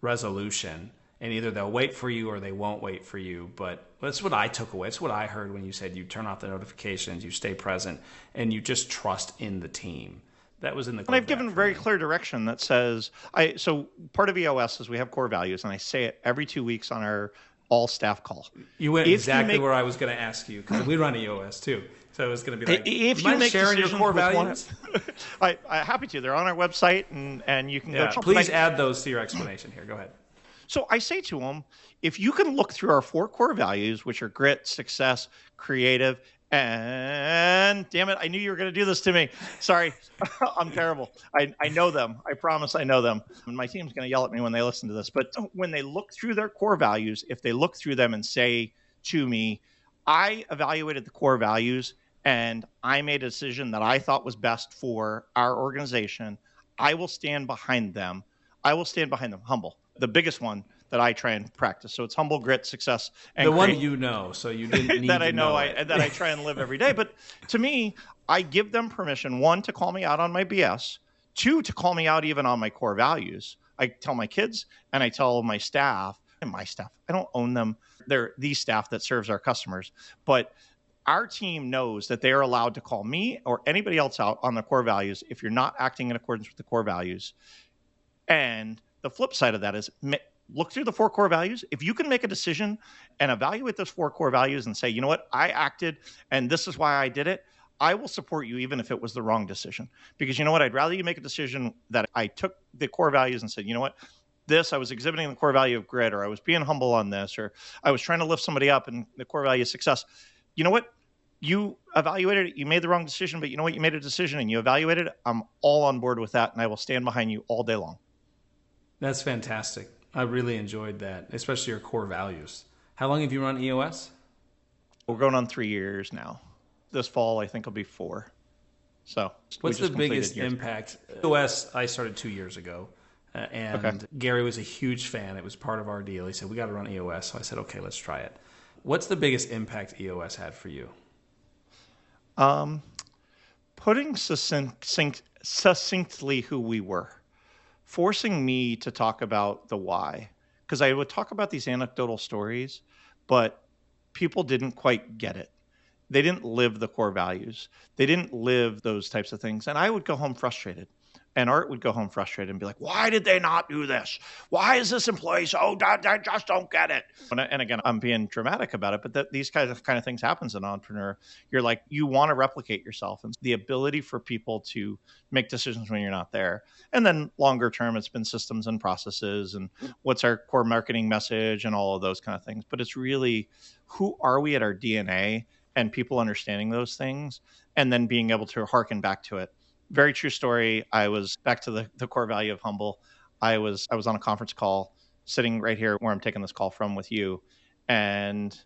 resolution, and either they'll wait for you or they won't wait for you. But that's what I took away. It's what I heard when you said you turn off the notifications, you stay present, and you just trust in the team. That was in the. And I've given very clear direction that says, so part of EOS is we have core values, and I say it every 2 weeks on our all staff call. You went exactly where I was going to ask you, because we run EOS too. So it was going to be like, if you make sharing your core values? I'm happy to. They're on our website, and you can go. Please add those to your explanation here. Go ahead. So I say to them, if you can look through our 4 core values, which are grit, success, creative, and damn it, I knew you were going to do this to me. Sorry, I'm terrible. I know them. I promise I know them. And my team's going to yell at me when they listen to this. But when they look through their core values, if they look through them and say to me, I evaluated the core values and I made a decision that I thought was best for our organization, I will stand behind them. I will stand behind them. Humble. The biggest one that I try and practice. So it's humble, grit, success, and the one you know. So you didn't need that I know. that I try and live every day. But to me, I give them permission, 1, to call me out on my BS, 2, to call me out even on my core values. I tell my kids and I tell my staff, I don't own them. They're the staff that serves our customers. But our team knows that they are allowed to call me or anybody else out on the core values if you're not acting in accordance with the core values. And the flip side of that is look through the 4 core values. If you can make a decision and evaluate those 4 core values and say, you know what, I acted and this is why I did it, I will support you even if it was the wrong decision. Because you know what, I'd rather you make a decision that I took the core values and said, you know what, I was exhibiting the core value of grit, or I was being humble on this, or I was trying to lift somebody up and the core value of success. You know what? You evaluated it, you made the wrong decision, but you know what? You made a decision and you evaluated it. I'm all on board with that, and I will stand behind you all day long. That's fantastic. I really enjoyed that, especially your core values. How long have you run EOS? We're going on 3 years now. This fall, I think, will be 4. So what's the biggest impact? EOS, I started 2 years ago, and Gary was a huge fan. It was part of our deal. He said, we got to run EOS. So I said, okay, let's try it. What's the biggest impact EOS had for you? Putting succinctly who we were. Forcing me to talk about the why, because I would talk about these anecdotal stories, but people didn't quite get it. They didn't live the core values. They didn't live those types of things. And I would go home frustrated. And Art would go home frustrated and be like, why did they not do this? Why is this employee so, I just don't get it. And again, I'm being dramatic about it, but these kind of things happens as an entrepreneur. You're like, you want to replicate yourself, and the ability for people to make decisions when you're not there. And then longer term, it's been systems and processes and what's our core marketing message and all of those kind of things. But it's really, who are we at our DNA, and people understanding those things and then being able to hearken back to it. Very true story. I was back to the core value of humble. I was on a conference call sitting right here where I'm taking this call from with you. And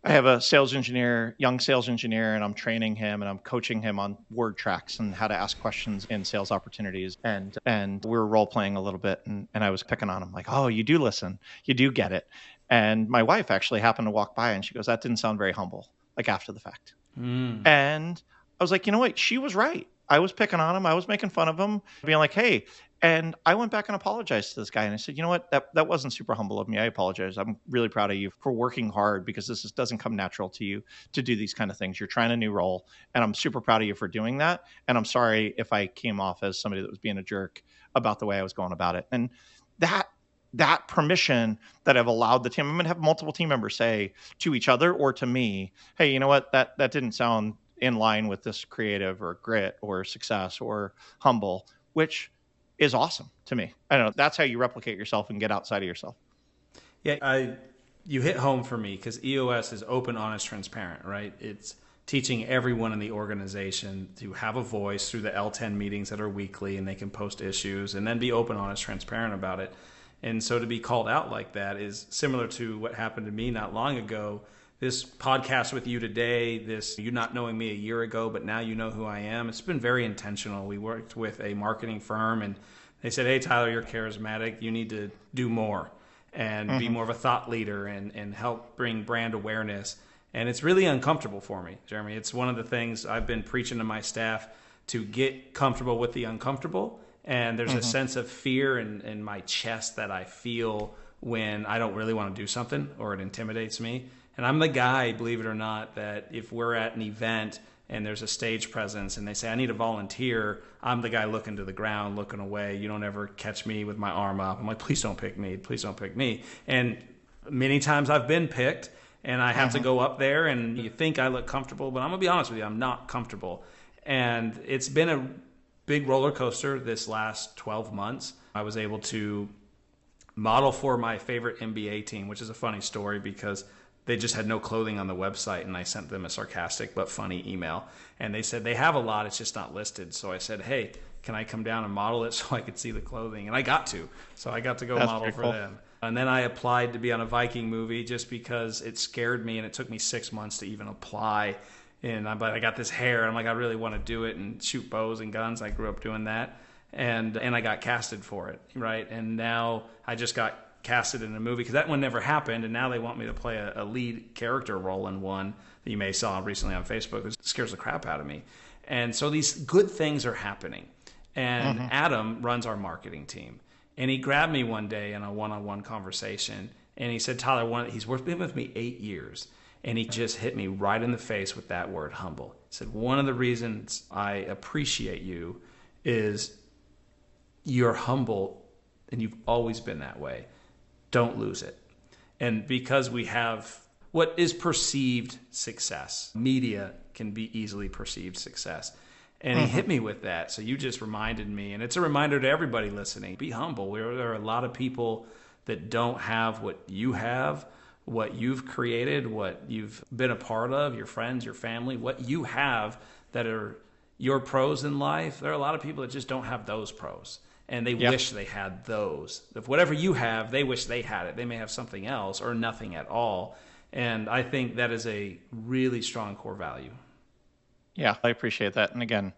I have a sales engineer, young sales engineer, and I'm training him and I'm coaching him on word tracks and how to ask questions in sales opportunities. And we were role playing a little bit, and I was picking on him like, oh, you do listen, you do get it. And my wife actually happened to walk by and she goes, that didn't sound very humble, like after the fact. And I was like, you know what? She was right. I was picking on him. I was making fun of him, being like, hey. And I went back and apologized to this guy. And I said, you know what? That wasn't super humble of me. I apologize. I'm really proud of you for working hard, because this doesn't come natural to you to do these kind of things. You're trying a new role. And I'm super proud of you for doing that. And I'm sorry if I came off as somebody that was being a jerk about the way I was going about it. And that permission that I've allowed the team, I'm going to have multiple team members say to each other or to me, hey, you know what? That didn't sound in line with this creative or grit or success or humble, which is awesome to me. I don't know. That's how you replicate yourself and get outside of yourself. Yeah, you hit home for me, because EOS is open, honest, transparent, right? It's teaching everyone in the organization to have a voice through the L10 meetings that are weekly, and they can post issues and then be open, honest, transparent about it. And so to be called out like that is similar to what happened to me not long ago. This podcast with you today, this you not knowing me a year ago, but now you know who I am. It's been very intentional. We worked with a marketing firm and they said, hey, Tyler, you're charismatic. You need to do more and be more of a thought leader and help bring brand awareness. And it's really uncomfortable for me, Jeremy. It's one of the things I've been preaching to my staff, to get comfortable with the uncomfortable. And there's a sense of fear in my chest that I feel when I don't really want to do something or it intimidates me. And I'm the guy, believe it or not, that if we're at an event and there's a stage presence and they say, I need a volunteer, I'm the guy looking to the ground, looking away. You don't ever catch me with my arm up. I'm like, please don't pick me. Please don't pick me. And many times I've been picked and I have to go up there and you think I look comfortable, but I'm going to be honest with you, I'm not comfortable. And it's been a big roller coaster this last 12 months. I was able to model for my favorite NBA team, which is a funny story because they just had no clothing on the website, and I sent them a sarcastic but funny email. And they said, they have a lot, it's just not listed. So I said, hey, can I come down and model it so I could see the clothing? And I got to. So I got to go model for them. And then I applied to be on a Viking movie just because it scared me, and it took me 6 months to even apply. And I got this hair, and I'm like, I really want to do it and shoot bows and guns. I grew up doing that. And I got casted for it, right? And now I just got casted in a movie, because that one never happened, and now they want me to play a lead character role in one that you may saw recently on Facebook. It scares the crap out of me. And so these good things are happening. And Adam runs our marketing team. And he grabbed me one day in a one-on-one conversation, and he said, Tyler, he's been with me 8 years, and he just hit me right in the face with that word, humble. He said, one of the reasons I appreciate you is you're humble, and you've always been that way. Don't lose it. And because we have what is perceived success, media can be easily perceived success. And he hit me with that. So you just reminded me, and it's a reminder to everybody listening, be humble. There are a lot of people that don't have what you have, what you've created, what you've been a part of, your friends, your family, what you have that are your pros in life. There are a lot of people that just don't have those pros. And they wish they had those. If whatever you have, they wish they had it. They may have something else or nothing at all. And I think that is a really strong core value. Yeah, I appreciate that. And again,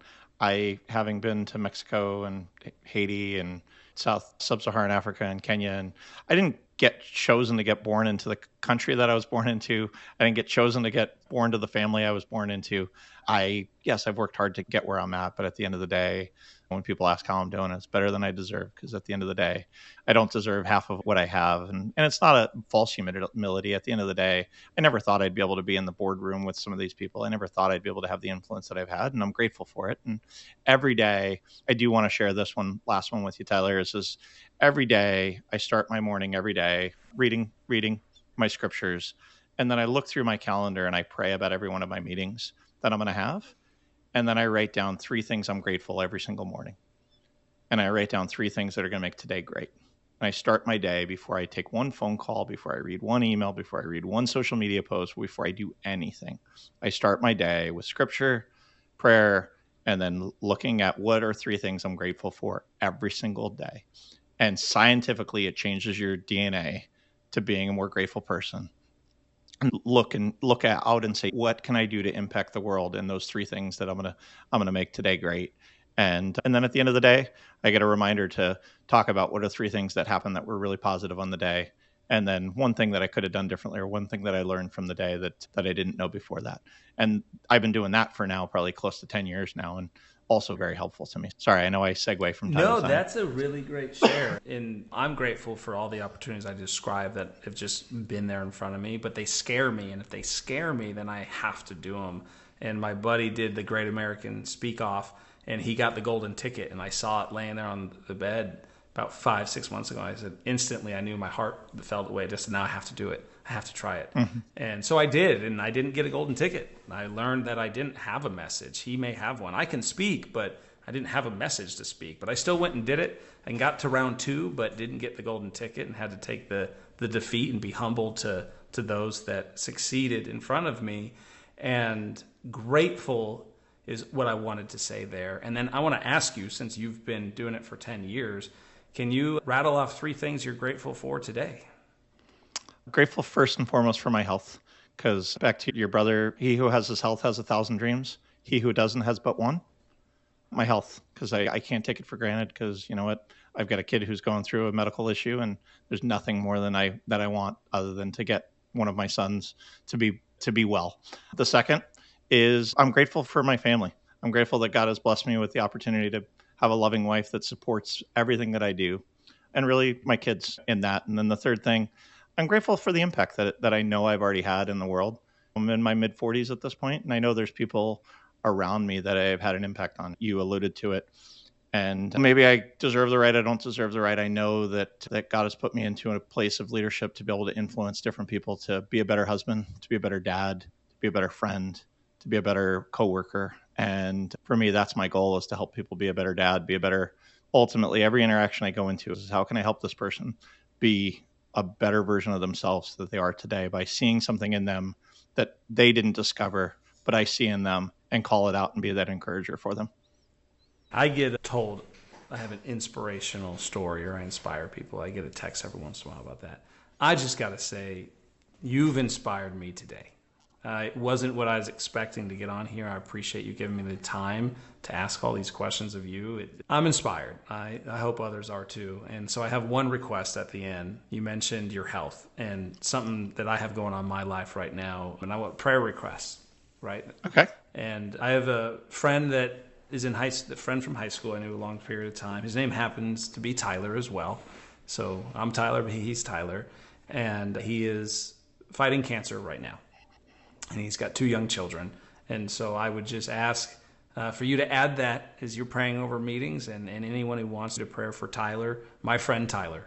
having been to Mexico and Haiti and Sub-Saharan Africa and Kenya, and I didn't get chosen to get born into the country that I was born into. I didn't get chosen to get born to the family I was born into. Yes, I've worked hard to get where I'm at, but at the end of the day, when people ask how I'm doing, it's better than I deserve, because at the end of the day, I don't deserve half of what I have. And it's not a false humility. At the end of the day, I never thought I'd be able to be in the boardroom with some of these people. I never thought I'd be able to have the influence that I've had, and I'm grateful for it. And every day, I do want to share this last one with you, Tyler, is every day I start my morning every day reading my scriptures. And then I look through my calendar and I pray about every one of my meetings that I'm going to have. And then I write down 3 things I'm grateful every single morning. And I write down 3 things that are going to make today great. And I start my day before I take one phone call, before I read one email, before I read one social media post, before I do anything. I start my day with scripture, prayer, and then looking at what are 3 things I'm grateful for every single day. And scientifically, it changes your DNA to being a more grateful person. and look out and say, what can I do to impact the world? And those three things that I'm gonna make today great. And then at the end of the day, I get a reminder to talk about what are three things that happened that were really positive on the day. And then one thing that I could have done differently, or one thing that I learned from the day that I didn't know before that. And I've been doing that for now probably close to 10 years now, and also very helpful to me. Sorry, I know I segue from time to time. No, that's a really great share. And I'm grateful for all the opportunities I described that have just been there in front of me, but they scare me. And if they scare me, then I have to do them. And my buddy did the Great American Speak Off, and he got the golden ticket, and I saw it laying there on the bed about 5-6 months ago. I said, instantly, I knew my heart felt away. Just now I have to do it. I have to try it. Mm-hmm. And so I did, and I didn't get a golden ticket. I learned that I didn't have a message. He may have one. I can speak, but I didn't have a message to speak. But I still went and did it and got to round 2, but didn't get the golden ticket and had to take the defeat and be humble to those that succeeded in front of me. And grateful is what I wanted to say there. And then I want to ask you, since you've been doing it for 10 years, can you rattle off 3 things you're grateful for today? Grateful first and foremost for my health, because back to your brother, he who has his health has 1,000 dreams. He who doesn't has but one. My health, because I can't take it for granted, because you know what? I've got a kid who's going through a medical issue, and there's nothing more than I want other than to get one of my sons to be well. The second is I'm grateful for my family. I'm grateful that God has blessed me with the opportunity to have a loving wife that supports everything that I do, and really my kids in that. And then the third thing, I'm grateful for the impact that I know I've already had in the world. I'm in my mid-40s at this point, and I know there's people around me that I've had an impact on. You alluded to it. And maybe I deserve the right, I don't deserve the right. I know that God has put me into a place of leadership to be able to influence different people, to be a better husband, to be a better dad, to be a better friend, to be a better coworker. And for me, that's my goal, is to help people be a better dad, be a better, ultimately, every interaction I go into is how can I help this person be a better version of themselves that they are today, by seeing something in them that they didn't discover, but I see in them, and call it out and be that encourager for them. I get told I have an inspirational story, or I inspire people. I get a text every once in a while about that. I just got to say, you've inspired me today. It wasn't what I was expecting to get on here. I appreciate you giving me the time to ask all these questions of you. I'm inspired. I hope others are too. And so I have one request at the end. You mentioned your health and something that I have going on in my life right now. And I want prayer requests, right? Okay. And I have a friend that is a friend from high school I knew a long period of time. His name happens to be Tyler as well. So I'm Tyler, but he's Tyler. And he is fighting cancer right now. And he's got 2 young children. And so I would just ask for you to add that as you're praying over meetings, and anyone who wants to pray for Tyler, my friend Tyler,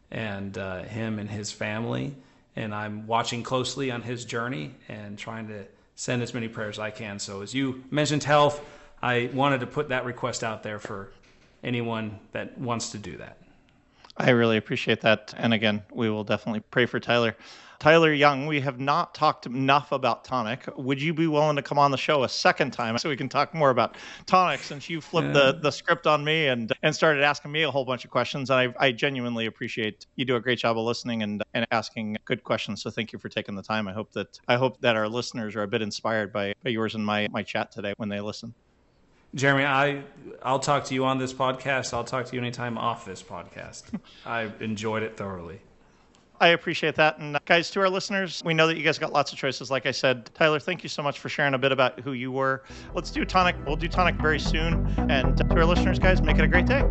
and him and his family. And I'm watching closely on his journey and trying to send as many prayers as I can. So as you mentioned health, I wanted to put that request out there for anyone that wants to do that. I really appreciate that. And again, we will definitely pray for Tyler. Tyler Young, we have not talked enough about Tonic. Would you be willing to come on the show a second time so we can talk more about Tonic, since you flipped the script on me and started asking me a whole bunch of questions? And I genuinely appreciate you do a great job of listening and asking good questions. So thank you for taking the time. I hope that our listeners are a bit inspired by yours and my chat today when they listen. Jeremy, I'll talk to you on this podcast. I'll talk to you anytime off this podcast. I enjoyed it thoroughly. I appreciate that. And guys, to our listeners, we know that you guys got lots of choices. Like I said, Tyler, thank you so much for sharing a bit about who you were. Let's do Tonic. We'll do Tonic very soon. And to our listeners, guys, make it a great day.